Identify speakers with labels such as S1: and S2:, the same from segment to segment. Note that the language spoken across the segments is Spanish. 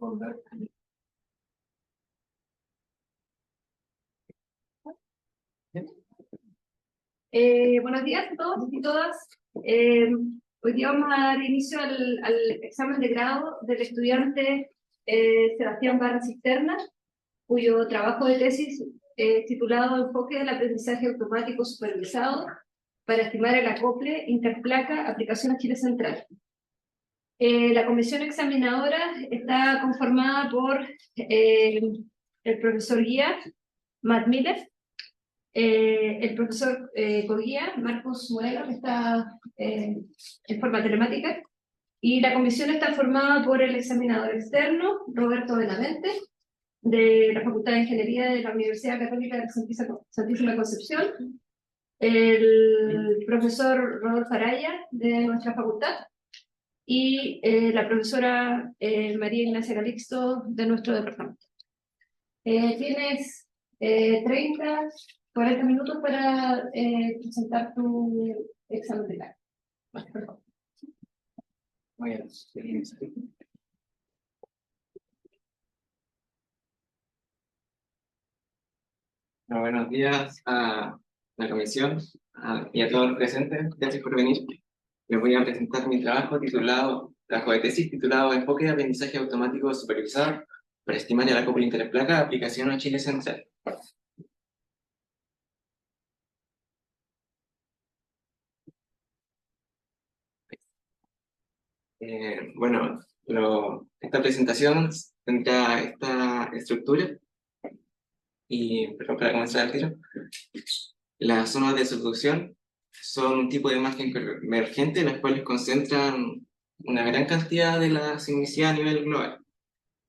S1: Buenos días a todos y todas. Hoy día vamos a dar inicio al examen de grado del estudiante Sebastián Barra Cisterna, cuyo trabajo de tesis titulado Enfoque del aprendizaje automático supervisado para estimar el acople interplaca aplicación a Chile Central. La comisión examinadora está conformada por el profesor guía, Matt Miller, el profesor coguía, Marcos Moreno, que está en forma telemática, y la comisión está formada por el examinador externo, Roberto Benavente, de la Facultad de Ingeniería de la Universidad Católica de Santísima Concepción, el profesor Rodolfo Araya, de nuestra facultad, y la profesora María Ignacia Calixto, de nuestro departamento. Tienes 40 minutos para presentar tu examen de grado. Por favor.
S2: Muy bien. Buenos días a la comisión y a todos los presentes. Gracias por venir. Les voy a presentar mi trabajo de tesis titulado Enfoque de aprendizaje automático supervisado para estimar el acople interplaca aplicación a Chile Central. Esta presentación tendrá esta estructura. Pero para comenzar el tiro, las zonas de subducción son un tipo de imagen emergente en las cuales concentran una gran cantidad de la sismicidad a nivel global.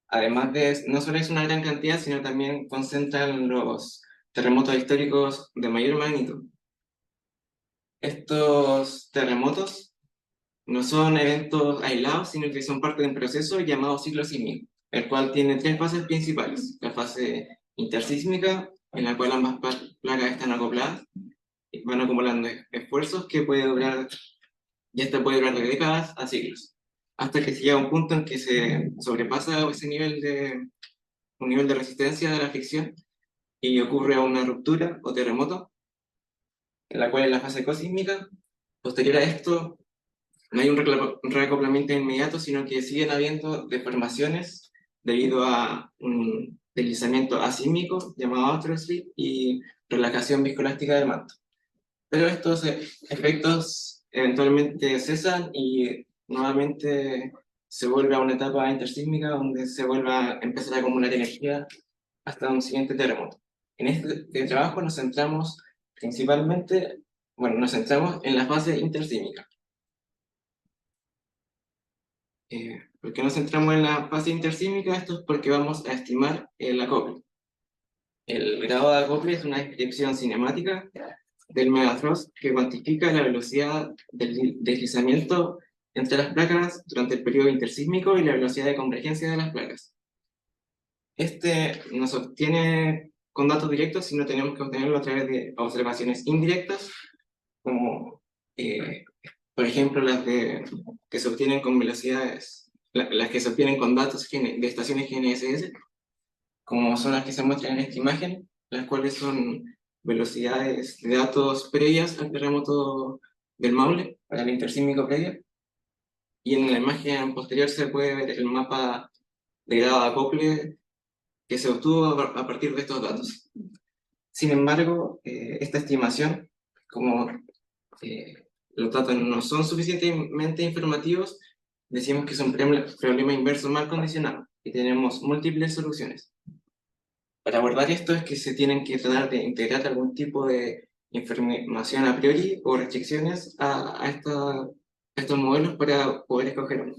S2: Además no solo es una gran cantidad, sino también concentran los terremotos históricos de mayor magnitud. Estos terremotos no son eventos aislados, sino que son parte de un proceso llamado ciclo sísmico, el cual tiene tres fases principales: la fase intersísmica, en la cual ambas placas están acopladas y van acumulando esfuerzos que puede durar de décadas a siglos, hasta que se llega a un punto en que se sobrepasa ese nivel de resistencia de la fricción y ocurre una ruptura o terremoto, en la cual es la fase cosísmica. Posterior a esto, no hay un reacoplamiento inmediato, sino que siguen habiendo deformaciones debido a un deslizamiento asísmico llamado autoslip y relajación viscoelástica del manto. Pero estos efectos eventualmente cesan y nuevamente se vuelve a una etapa intersísmica donde se vuelve a empezar a acumular energía hasta un siguiente terremoto. En este trabajo nos centramos en la fase intersísmica. ¿Por qué nos centramos en la fase intersísmica? Esto es porque vamos a estimar el acople. El grado de acople es una descripción cinemática del megathrust que cuantifica la velocidad del deslizamiento entre las placas durante el periodo intersísmico y la velocidad de convergencia de las placas. Este no se obtiene con datos directos, sino tenemos que obtenerlo a través de observaciones indirectas, como por ejemplo que se obtienen con velocidades, las que se obtienen con datos de estaciones GNSS, como son las que se muestran en esta imagen, las cuales son velocidades de datos previas al terremoto del Maule, para el intersísmico previo. Y en la imagen posterior se puede ver el mapa de grado de acople que se obtuvo a partir de estos datos. Sin embargo, esta estimación, como los datos no son suficientemente informativos, decimos que es un problema inverso mal condicionado y tenemos múltiples soluciones. Para abordar esto es que se tienen que tratar de integrar algún tipo de información a priori o restricciones a estos modelos para poder escoger uno.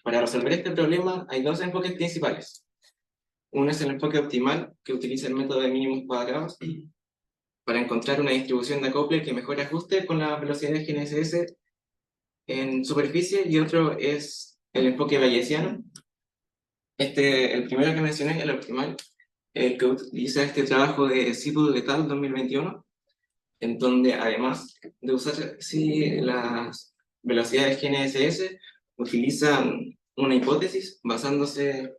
S2: Para resolver este problema hay dos enfoques principales. Uno es el enfoque optimal, que utiliza el método de mínimos cuadrados para encontrar una distribución de acople que mejor ajuste con la velocidad de GNSS en superficie, y otro es el enfoque bayesiano. El primero que mencioné, el optimal, el que utiliza este trabajo de Sipul et al. 2021, en donde además de usar velocidades GNSS utilizan una hipótesis basándose,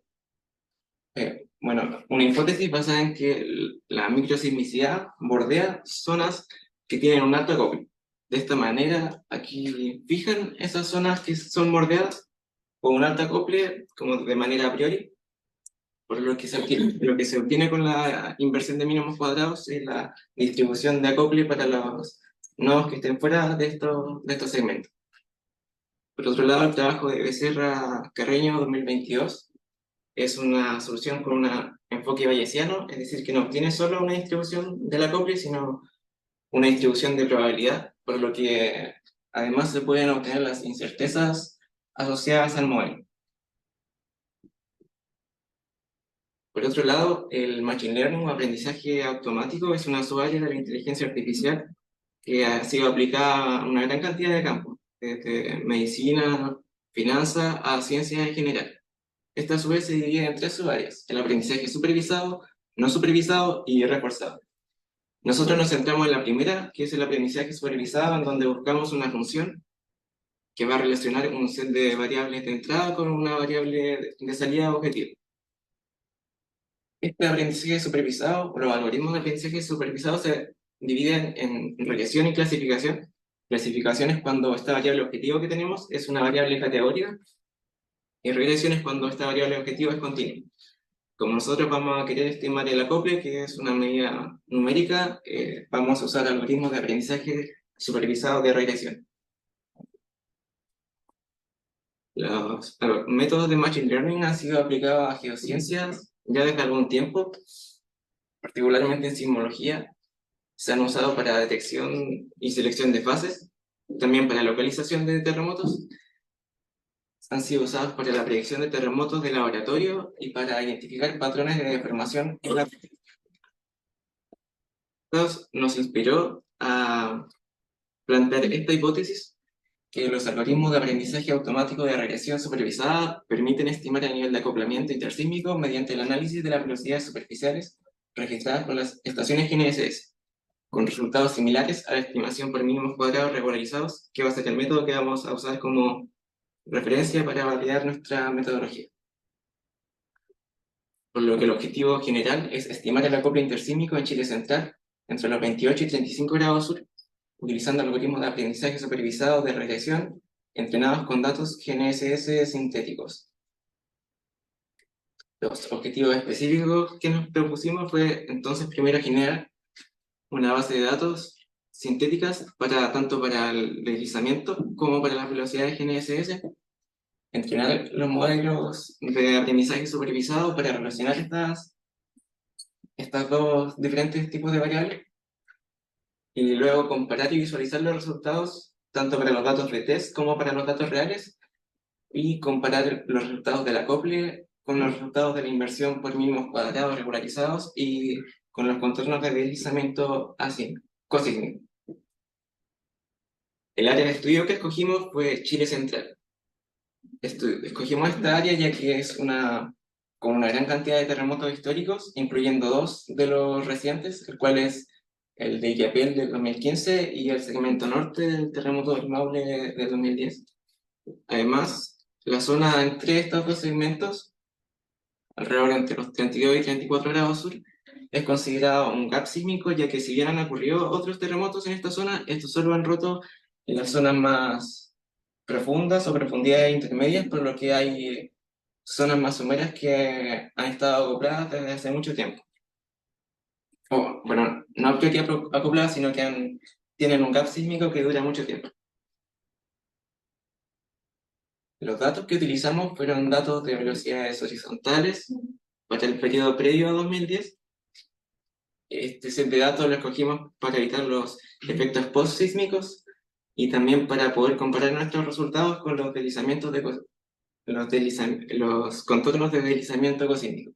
S2: una hipótesis basada en que la microsismicidad bordea zonas que tienen un alto acople. De esta manera, aquí fijan esas zonas que son bordeadas con un alto acople como de manera a priori, por lo que se obtiene con la inversión de mínimos cuadrados es la distribución de acople para los nodos que estén fuera de estos segmentos. Por otro lado, el trabajo de Becerra Carreño 2022 es una solución con un enfoque bayesiano, es decir, que no obtiene solo una distribución del acople, sino una distribución de probabilidad, por lo que además se pueden obtener las incertezas asociadas al modelo. Por otro lado, el Machine Learning o aprendizaje automático es una subárea de la inteligencia artificial que ha sido aplicada a una gran cantidad de campos, desde medicina, finanzas a ciencias en general. Esta a su vez se divide en tres subáreas: el aprendizaje supervisado, no supervisado y reforzado. Nosotros nos centramos en la primera, que es el aprendizaje supervisado, en donde buscamos una función que va a relacionar un set de variables de entrada con una variable de salida objetivo. Este aprendizaje supervisado, o los algoritmos de aprendizaje supervisado se dividen en regresión y clasificación. Clasificación es cuando esta variable objetivo que tenemos es una variable categórica, y regresión es cuando esta variable objetivo es continua. Como nosotros vamos a querer estimar el acople, que es una medida numérica, vamos a usar algoritmos de aprendizaje supervisado de regresión. Los métodos de Machine Learning han sido aplicados a geociencias ya desde algún tiempo, particularmente en sismología. Se han usado para detección y selección de fases, también para localización de terremotos. Han sido usados para la predicción de terremotos de laboratorio y para identificar patrones de deformación en la... Nos inspiró a plantear esta hipótesis que los algoritmos de aprendizaje automático de regresión supervisada permiten estimar el nivel de acoplamiento intersísmico mediante el análisis de las velocidades superficiales registradas por las estaciones GNSS, con resultados similares a la estimación por mínimos cuadrados regularizados, que va a ser el método que vamos a usar como referencia para validar nuestra metodología. Por lo que el objetivo general es estimar el acople intersísmico en Chile Central entre los 28 y 35 grados sur, utilizando algoritmos de aprendizaje supervisado de regresión entrenados con datos GNSS sintéticos. Los objetivos específicos que nos propusimos fue entonces primero generar una base de datos sintéticas tanto para el deslizamiento como para las velocidades GNSS, entrenar los modelos de aprendizaje supervisado para relacionar estas dos diferentes tipos de variables, y luego comparar y visualizar los resultados tanto para los datos de test como para los datos reales, y comparar los resultados del acople con los resultados de la inversión por mínimos cuadrados regularizados y con los contornos de deslizamiento cosísmico. El área de estudio que escogimos fue Chile Central. Escogimos esta área ya que es con una gran cantidad de terremotos históricos, incluyendo dos de los recientes, el cual es el de Illapel del 2015 y el segmento norte del terremoto del Maule del 2010. Además, la zona entre estos dos segmentos, alrededor entre los 32 y 34 grados sur, es considerado un gap sísmico, ya que si bien han ocurrido otros terremotos en esta zona, estos solo han roto en las zonas más profundas o profundidades intermedias, por lo que hay zonas más someras que han estado acopladas desde hace mucho tiempo. Bueno, no que acopladas, sino que tienen un gap sísmico que dura mucho tiempo. Los datos que utilizamos fueron datos de velocidades horizontales para el periodo previo a 2010. Este set de datos lo escogimos para evitar los efectos post-sísmicos y también para poder comparar nuestros resultados con los deslizamientos los contornos de deslizamiento cosísmico.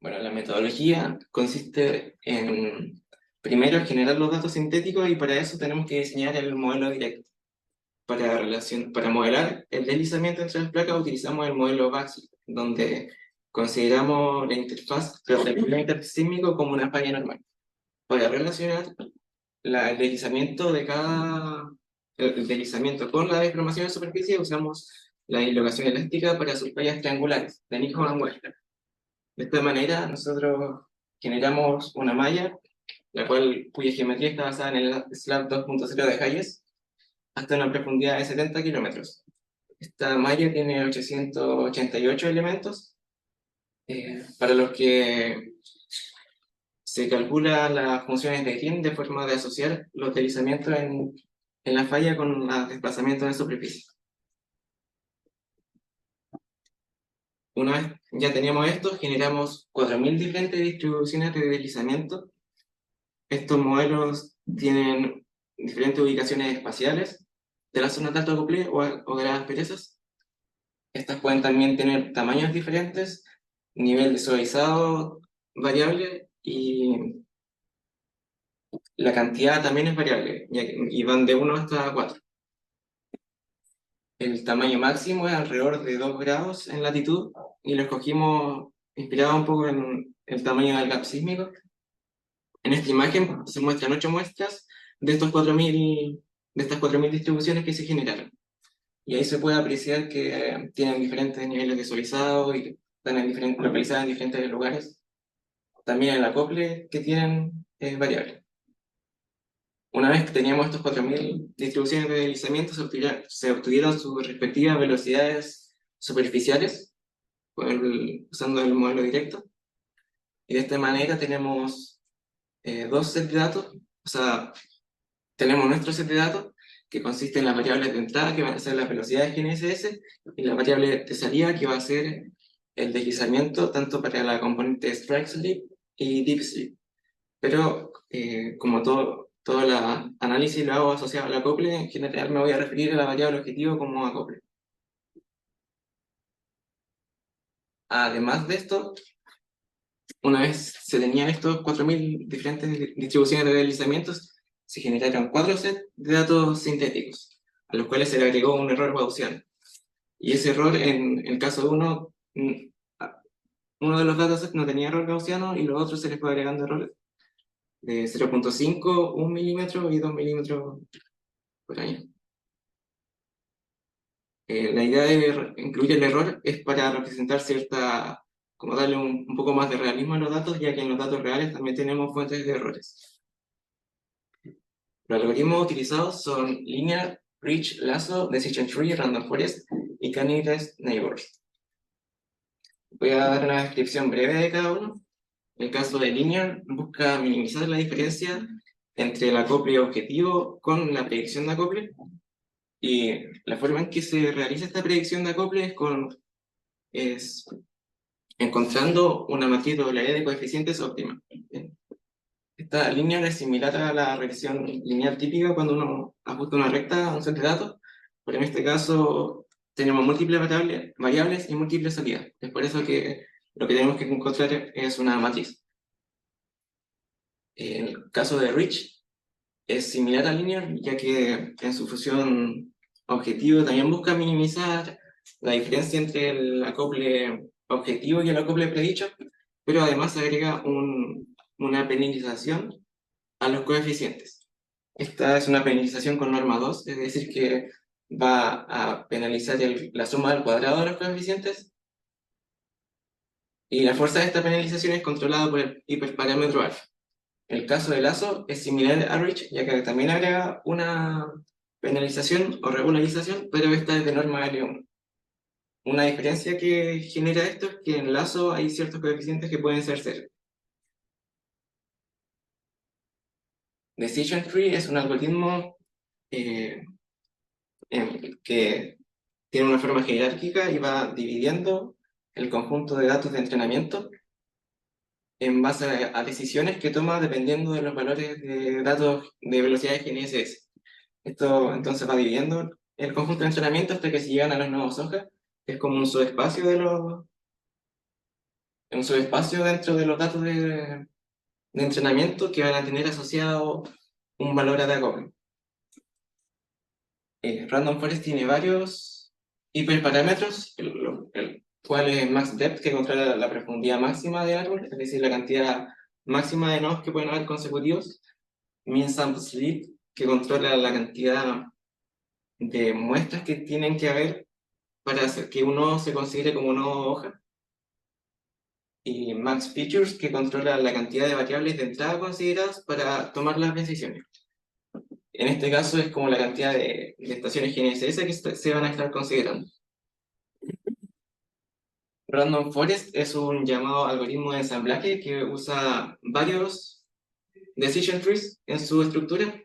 S2: Bueno, la metodología consiste en primero generar los datos sintéticos, y para eso tenemos que diseñar el modelo directo. Para modelar el deslizamiento entre las placas utilizamos el modelo BAXI, donde consideramos la interfaz intersísmico como una falla normal. Para relacionar el deslizamiento el deslizamiento con la deformación de superficie, usamos la dislocación elástica para sus fallas triangulares, de Nijman and Webster. De esta manera, nosotros generamos una malla, cuya geometría está basada en el SLAB 2.0 de Hayes, hasta una profundidad de 70 kilómetros. Esta malla tiene 888 elementos, para los que se calcula las funciones de Green de forma de asociar los deslizamientos en la falla con los desplazamientos de superficie. Una vez ya teníamos esto, generamos 4.000 diferentes distribuciones de deslizamiento. Estos modelos tienen diferentes ubicaciones espaciales de la zona de alto acople o de las asperezas. Estas pueden también tener tamaños diferentes, nivel de suavizado variable y la cantidad también es variable y van de 1 hasta 4. El tamaño máximo es alrededor de 2 grados en latitud y lo escogimos inspirado un poco en el tamaño del gap sísmico. En esta imagen se muestran 8 muestras de estas 4.000 distribuciones que se generaron. Y ahí se puede apreciar que tienen diferentes niveles de suavizado y están localizadas en diferentes lugares. También el acople que tienen es variable. Una vez que teníamos estos 4.000 distribuciones de deslizamiento, se obtuvieron sus respectivas velocidades superficiales usando el modelo directo. Y de esta manera tenemos dos sets de datos. O sea, tenemos nuestro set de datos que consiste en las variables de entrada, que van a ser las velocidades GNSS, y la variable de salida, que va a ser el deslizamiento tanto para la componente strike slip y deep slip. Pero como todo el análisis lo hago asociado al acople, en general me voy a referir a la variable objetivo como acople. Además de esto, una vez se tenían estos 4.000 diferentes distribuciones de deslizamientos, se generaron 4 sets de datos sintéticos, a los cuales se le agregó un error gaussiano. Y ese error, en el caso de uno de los datasets no tenía error gaussiano y los otros se les fue agregando errores de 0.5, 1 milímetro y 2 milímetros por año. La idea de incluir el error es para representar como darle un poco más de realismo a los datos, ya que en los datos reales también tenemos fuentes de errores. Los algoritmos utilizados son Linear, Rich, Lasso, Decision Tree, Random Forest y K-Nearest Neighbors. Voy a dar una descripción breve de cada uno. El caso de Linear busca minimizar la diferencia entre el acople objetivo con la predicción de acople. Y la forma en que se realiza esta predicción de acople es encontrando una matriz W de coeficientes óptima. Esta lineal es similar a la regresión lineal típica cuando uno ajusta una recta a un set de datos, pero en este caso tenemos múltiples variables y múltiples salidas. Es por eso que lo que tenemos que encontrar es una matriz. El caso de Rich es similar a linear, ya que en su función objetivo también busca minimizar la diferencia entre el acople objetivo y el acople predicho, pero además agrega una penalización a los coeficientes. Esta es una penalización con norma 2, es decir, que va a penalizar la suma al cuadrado de los coeficientes, y la fuerza de esta penalización es controlada por el hiperparámetro alfa. El caso de Lasso es similar a Rich, ya que también agrega una penalización o regularización, pero esta es de norma L1. Una diferencia que genera esto es que en Lasso hay ciertos coeficientes que pueden ser 0. Decision Tree es un algoritmo que tiene una forma jerárquica y va dividiendo el conjunto de datos de entrenamiento en base a decisiones que toma dependiendo de los valores de datos de velocidad de GNSS. Esto entonces va dividiendo el conjunto de entrenamiento hasta que se llegan a los nodos hojas, que es como un subespacio dentro de los datos de entrenamiento que van a tener asociado un valor de acople. Random Forest tiene varios hiperparámetros, el cual es max depth, que controla la profundidad máxima del árbol, es decir, la cantidad máxima de nodos que pueden haber consecutivos. min sample split, que controla la cantidad de muestras que tienen que haber para hacer que uno se considere como una hoja, y max features, que controla la cantidad de variables de entrada consideradas para tomar las decisiones. En este caso es como la cantidad de estaciones GNSS que se van a estar considerando. Random Forest es un llamado algoritmo de ensamblaje que usa varios decision trees en su estructura.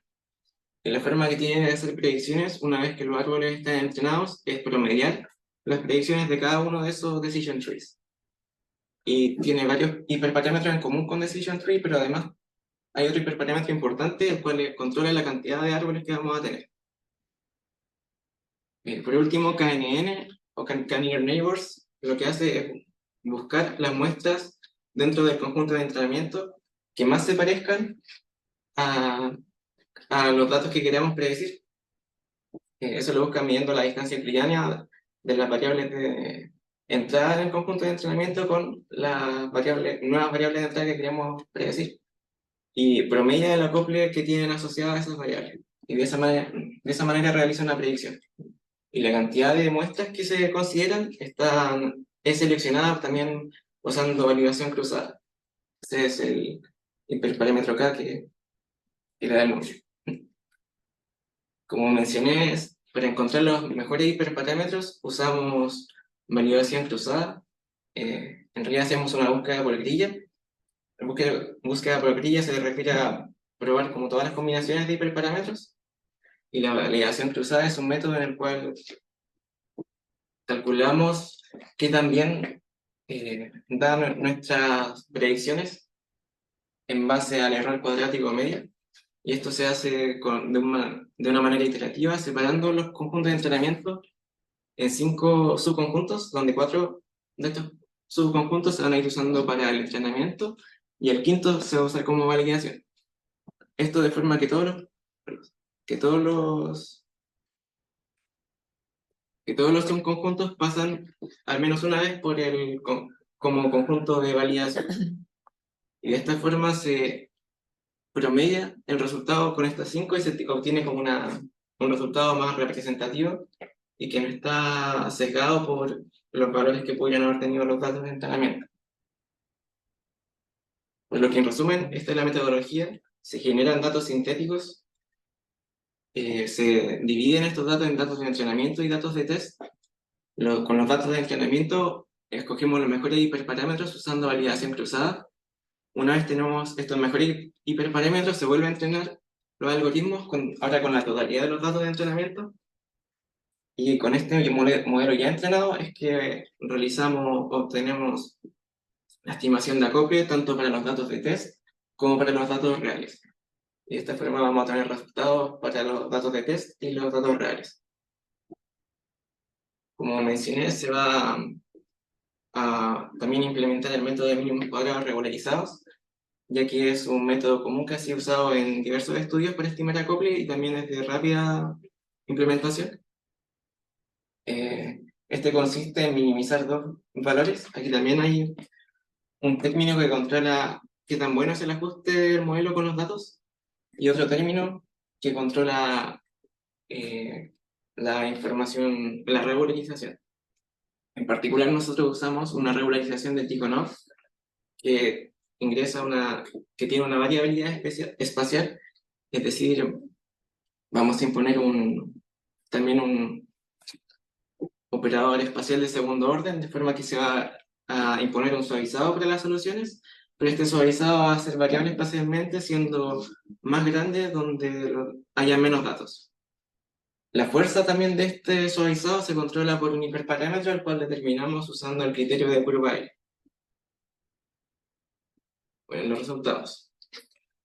S2: Y la forma que tiene de hacer predicciones, una vez que los árboles están entrenados, es promediar las predicciones de cada uno de esos decision trees. Y tiene varios hiperparámetros en común con decision tree, pero además hay otro hiperparámetro importante, el cual controla la cantidad de árboles que vamos a tener. Por último, KNN o K-Near Neighbors lo que hace es buscar las muestras dentro del conjunto de entrenamiento que más se parezcan a los datos que queramos predecir. Eso lo busca midiendo la distancia euclidiana de las variables de entrada en el conjunto de entrenamiento con las nuevas variables de entrada que queremos predecir. Y promedia el acople que tienen asociadas esas variables. Y de esa manera realiza una predicción. Y la cantidad de muestras que se consideran es seleccionada también usando validación cruzada. Ese es el hiperparámetro K que le da el nombre. Como mencioné, para encontrar los mejores hiperparámetros usamos validación cruzada. En realidad hacemos una búsqueda por grilla. La búsqueda por grilla se refiere a probar como todas las combinaciones de hiperparámetros. Y la validación cruzada es un método en el cual calculamos que también dan nuestras predicciones en base al error cuadrático medio, y esto se hace de una manera iterativa, separando los conjuntos de entrenamiento en 5 subconjuntos, donde 4 de estos subconjuntos se van a ir usando para el entrenamiento y el quinto se va a usar como validación. Esto de forma que todos los subconjuntos pasan al menos una vez como conjunto de validación. Y de esta forma se promedia el resultado con estas 5 y se obtiene como un resultado más representativo y que no está sesgado por los valores que podrían haber tenido los datos de entrenamiento. Por lo que en resumen, esta es la metodología. Se generan datos sintéticos, se dividen estos datos en datos de entrenamiento y datos de test. Con los datos de entrenamiento escogemos los mejores hiperparámetros usando validación cruzada. Una vez tenemos estos mejores hiperparámetros, se vuelve a entrenar los algoritmos, ahora con la totalidad de los datos de entrenamiento. Y con este modelo ya entrenado es que obtenemos la estimación de acople tanto para los datos de test como para los datos reales. Y de esta forma vamos a tener resultados para los datos de test y los datos reales. Como mencioné, se va a también implementar el método de mínimos cuadrados regularizados, ya que es un método común que ha sido usado en diversos estudios para estimar acople y también es de rápida implementación. Este consiste en minimizar 2 valores. Aquí también hay un término que controla qué tan bueno es el ajuste del modelo con los datos y otro término que controla la información, la regularización. En particular, nosotros usamos una regularización de Tikhonov que que tiene una variabilidad espacial, es decir, vamos a imponer también un operador espacial de segundo orden, de forma que se va a imponer un suavizado para las soluciones, pero este suavizado va a ser variable espacialmente, siendo más grande donde haya menos datos. La fuerza también de este suavizado se controla por un hiperparámetro, el cual determinamos usando el criterio de Kurzweil. Bueno, los resultados.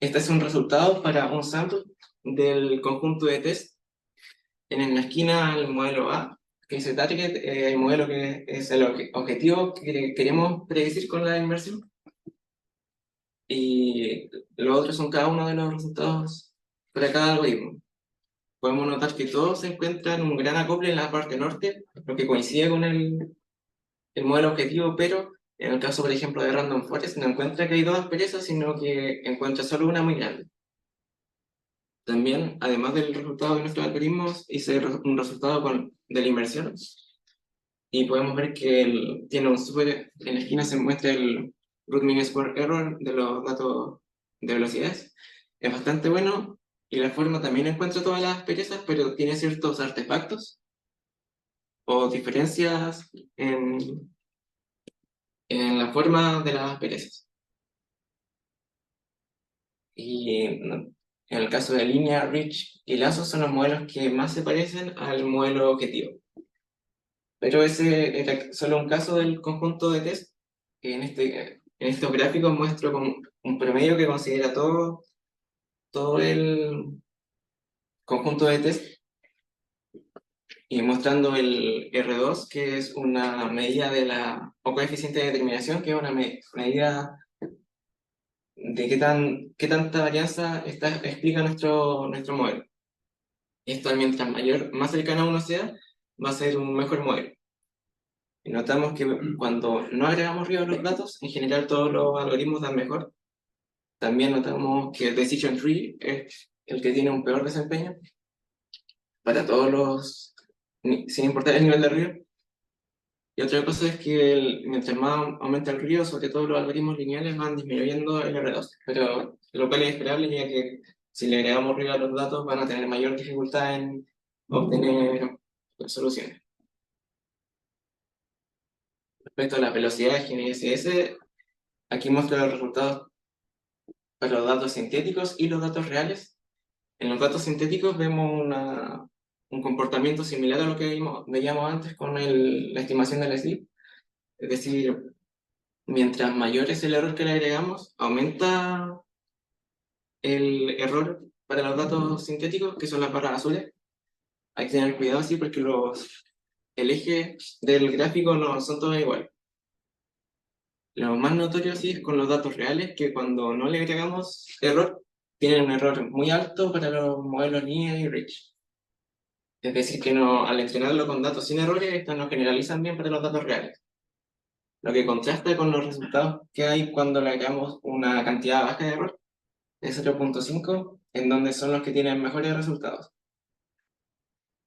S2: Este es un resultado para un sample del conjunto de test. En la esquina el modelo A, que es el target, el modelo que es el objetivo que queremos predecir con la inversión. Y los otros son cada uno de los resultados para cada algoritmo. Podemos notar que todos se encuentran un gran acople en la parte norte, lo que coincide con el modelo objetivo, pero en el caso, por ejemplo, de Random Forest, no encuentra que hay 2 asperezas, sino que encuentra solo una muy grande. También, además del resultado de nuestros algoritmos, hice un resultado de la inversión y podemos ver que tiene un súper, en la esquina se muestra el root mean square error de los datos de velocidades. Es bastante bueno y la forma también encuentra todas las perezas, pero tiene ciertos artefactos o diferencias en la forma de las perezas. Y en el caso de línea, Rich y Lazo son los modelos que más se parecen al modelo objetivo. Pero ese era solo un caso del conjunto de test. En estos gráficos muestro como un promedio que considera todo el conjunto de test y mostrando el R2, que es una medida o coeficiente de determinación, que es una medida de qué tanta varianza explica nuestro modelo. Esto, mientras más cercano a uno sea, va a ser un mejor modelo. Y notamos que cuando no agregamos arriba los datos, en general todos los algoritmos dan mejor. También notamos que el decision tree es el que tiene un peor desempeño para sin importar el nivel de río. Y otra cosa es que mientras más aumenta el río, sobre todo los algoritmos lineales van disminuyendo el R2, pero lo cual es esperable ya que si le agregamos río a los datos van a tener mayor dificultad en obtener soluciones. Respecto a la velocidad de GNSS, aquí muestro los resultados para los datos sintéticos y los datos reales. En los datos sintéticos vemos un comportamiento similar a lo que veíamos antes con la estimación del sleep. Es decir, mientras mayor es el error que le agregamos, aumenta el error para los datos sintéticos, que son las barras azules. Hay que tener cuidado así porque el eje del gráfico no son todos iguales. Lo más notorio sí es con los datos reales, que cuando no le agregamos error, tienen un error muy alto para los modelos linear y rich. Es decir, que al entrenarlo con datos sin errores, estos no generalizan bien para los datos reales. Lo que contrasta con los resultados que hay cuando le agregamos una cantidad baja de error, de 0.5, en donde son los que tienen mejores resultados.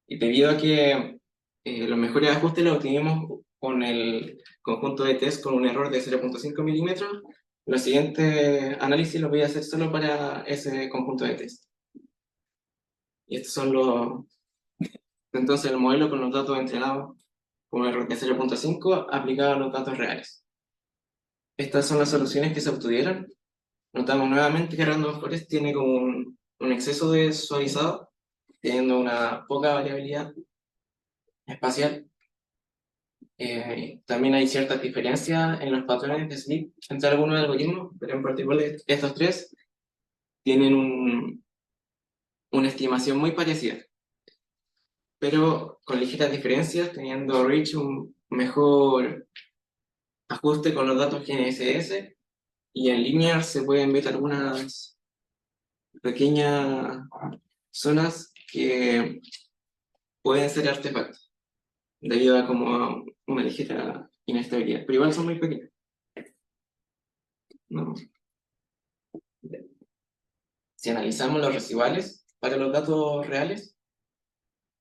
S2: Y debido a que los mejores ajustes los obtuvimos con el conjunto de test con un error de 0.5 milímetros, los siguientes análisis los voy a hacer solo para ese conjunto de test. Y estos son entonces el modelo con los datos entrenados con un error de 0.5 aplicado a los datos reales. Estas son las soluciones que se obtuvieron. Notamos nuevamente que Random Forest tiene como un exceso de suavizado, teniendo una poca variabilidad espacial. También hay ciertas diferencias en los patrones de sleep entre algunos algoritmos, pero en particular estos tres tienen una estimación muy parecida, pero con ligeras diferencias, teniendo Rich un mejor ajuste con los datos GNSS, y en Linear se pueden ver algunas pequeñas zonas que pueden ser artefactos, debido a como una ligera inestabilidad, pero igual son muy pequeños. ¿No? Si analizamos los residuales para los datos reales,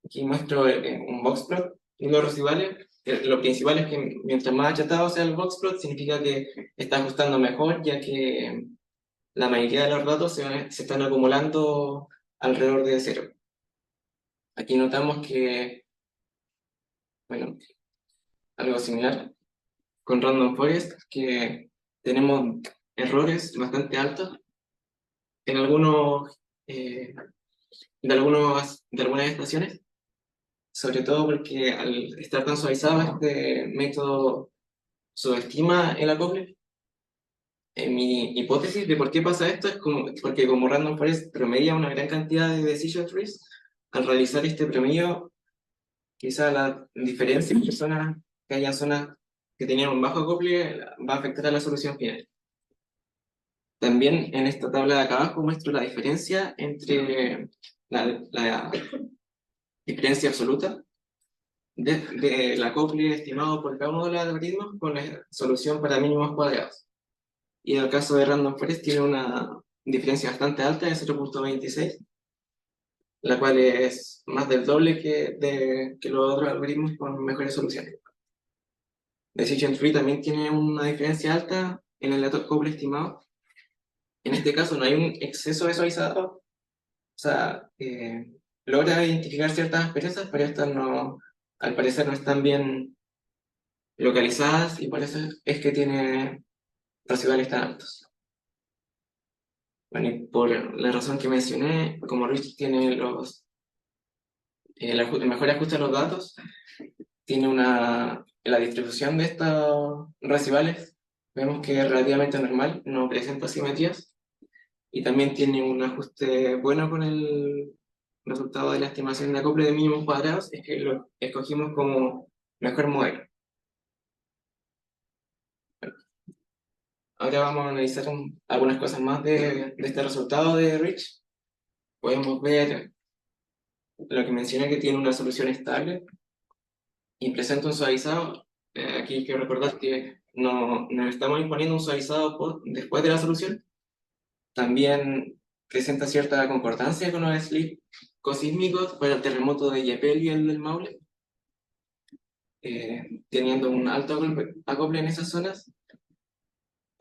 S2: aquí muestro un boxplot y los residuales. Lo principal es que mientras más achatado sea el boxplot, significa que está ajustando mejor, ya que la mayoría de los datos se están acumulando alrededor de cero. Aquí notamos que, bueno, algo similar con Random Forest, que tenemos errores bastante altos en de algunas estaciones, sobre todo porque al estar tan suavizado este método subestima el acople. Mi hipótesis de por qué pasa esto es porque como Random Forest promedia una gran cantidad de decision trees, al realizar este promedio, quizá la diferencia entre zonas que hayan zonas que tenían un bajo acople va a afectar a la solución final. También en esta tabla de acá abajo muestro la diferencia entre la diferencia absoluta del acople estimado por cada uno de los algoritmos con la solución para mínimos cuadrados. Y en el caso de Random Forest tiene una diferencia bastante alta de 0.26, la cual es más del doble que los otros algoritmos con mejores soluciones. Decision Tree también tiene una diferencia alta en el acople estimado. En este caso no hay un exceso de suavizador, o sea, logra identificar ciertas asperezas, pero estas no, al parecer no están bien localizadas y por eso es que tiene residuales tan altos. Bueno, y por la razón que mencioné, como Rich tiene el mejor ajuste a los datos, tiene la distribución de estos residuales, vemos que es relativamente normal, no presenta asimetrías, y también tiene un ajuste bueno con el resultado de la estimación de acople de mínimos cuadrados, es que lo escogimos como mejor modelo. Ahora vamos a analizar algunas cosas más de este resultado de Rich. Podemos ver lo que mencioné, que tiene una solución estable y presenta un suavizado. Aquí hay que recordar que no estamos imponiendo un suavizado después de la solución. También presenta cierta concordancia con los slips cosísmicos para el terremoto de Yapel y el del Maule, teniendo un alto acople en esas zonas.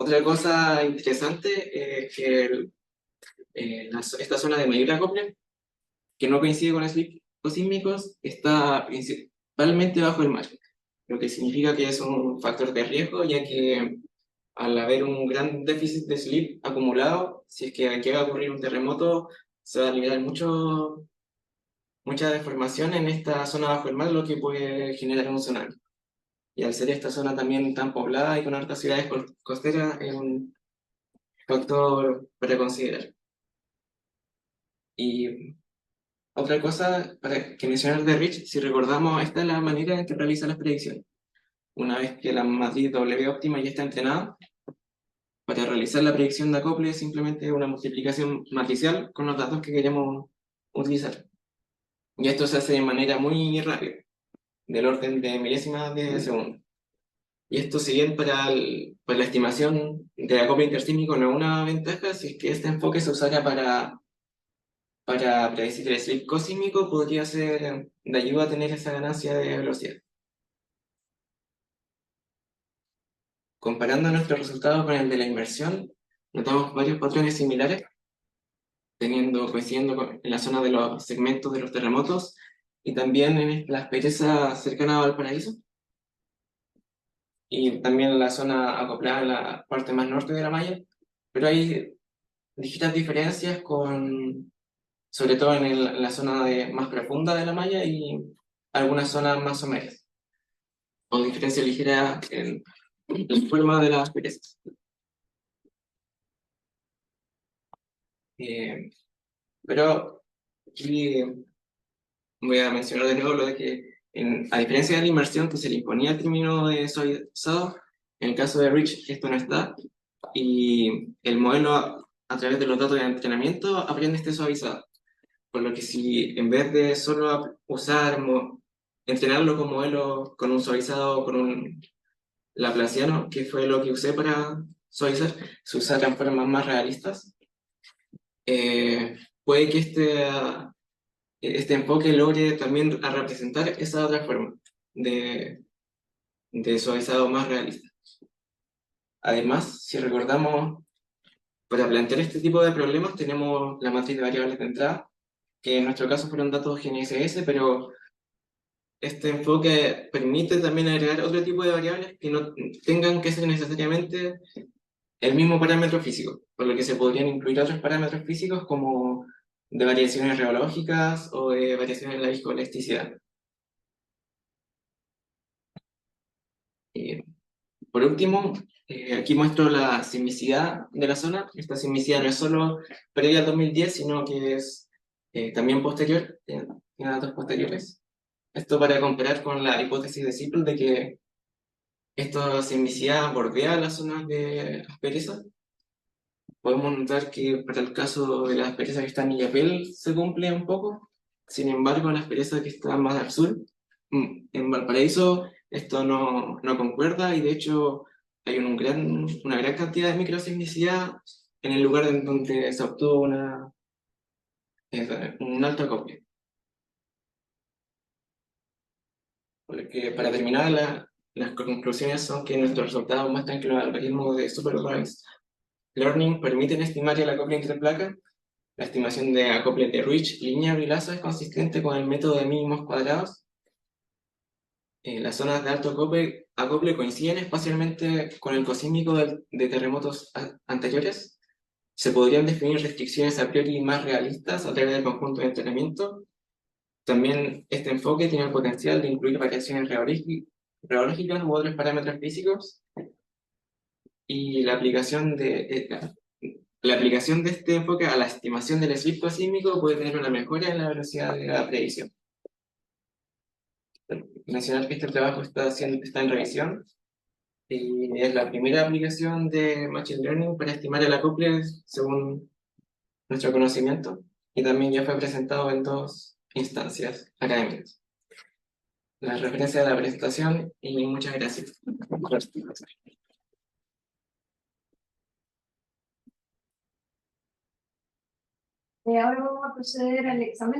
S2: Otra cosa interesante es que esta zona de mayor acople, que no coincide con slips cosísmicos, está principalmente bajo el mar, lo que significa que es un factor de riesgo, ya que al haber un gran déficit de slip acumulado, si es que llega a ocurrir un terremoto, se va a liberar mucha deformación en esta zona bajo el mar, lo que puede generar un tsunami. Y al ser esta zona también tan poblada y con hartas ciudades costeras, es un factor para considerar. Y otra cosa para que mencionar de Rich, si recordamos, esta es la manera en que realiza las predicciones. Una vez que la matriz W óptima ya está entrenada, para realizar la predicción de acople es simplemente una multiplicación matricial con los datos que queremos utilizar. Y esto se hace de manera muy rápida, del orden de milésimas de segundo. Y esto, si bien para la estimación de acople intersísmico no es una ventaja, si es que este enfoque se usara para predecir el slip cosísmico, podría ser de ayuda a tener esa ganancia de velocidad. Comparando nuestro resultado con el de la inversión, notamos varios patrones similares, coincidiendo en la zona de los segmentos de los terremotos y también en la aspereza cercana a Valparaíso, y también la zona acoplada en la parte más norte de la malla, pero hay ligeras diferencias sobre todo en la zona más profunda de la malla y algunas zonas más someras, o diferencias ligeras en la forma de las asperezas. Pero aquí voy a mencionar de nuevo lo de que, a diferencia de la inmersión que se le imponía el término de suavizado, en el caso de Rich esto no está, y el modelo a través de los datos de entrenamiento aprende este suavizado. Por lo que si en vez de solo entrenarlo con modelo con un suavizado, con un laplaciano, que fue lo que usé para suavizar, se usaran formas más realistas, puede que este enfoque logre también a representar esa otra forma de, de suavizado más realista. Además, si recordamos, para plantear este tipo de problemas tenemos la matriz de variables de entrada, que en nuestro caso fueron datos GNSS, pero este enfoque permite también agregar otro tipo de variables que no tengan que ser necesariamente el mismo parámetro físico, por lo que se podrían incluir otros parámetros físicos como de variaciones reológicas o de variaciones en la viscoelasticidad. Y por último, aquí muestro la sismicidad de la zona. Esta sismicidad no es solo previa al 2010, sino que es también posterior, tiene datos posteriores. Esto para comparar con la hipótesis de Sippel de que esta sismicidad bordea las zonas de aspereza. Podemos notar que para el caso de la aspereza que está en Illapel se cumple un poco. Sin embargo, la aspereza que está más al sur, en Valparaíso, esto no concuerda, y de hecho hay una gran cantidad de microsismicidad en el lugar en donde se obtuvo un alto acople. Porque para terminar, las conclusiones son que nuestros resultados muestran que los algoritmos de Supervised Learning permiten estimar el acople entre placas. La estimación de acople de Rich, Linear y Lasso es consistente con el método de mínimos cuadrados. Las zonas de alto acople coinciden espacialmente con el cosísmico de terremotos anteriores. Se podrían definir restricciones a priori más realistas a través del conjunto de entrenamiento. También este enfoque tiene el potencial de incluir variaciones geológicas u otros parámetros físicos. Y la aplicación de este enfoque a la estimación del slip cosísmico puede tener una mejora en la velocidad de la predicción. Mencionar que este trabajo está en revisión y es la primera aplicación de Machine Learning para estimar el acople según nuestro conocimiento, y también ya fue presentado en 2 instancias académicas. La referencia de la presentación y muchas gracias.
S1: Ahora vamos a proceder al examen.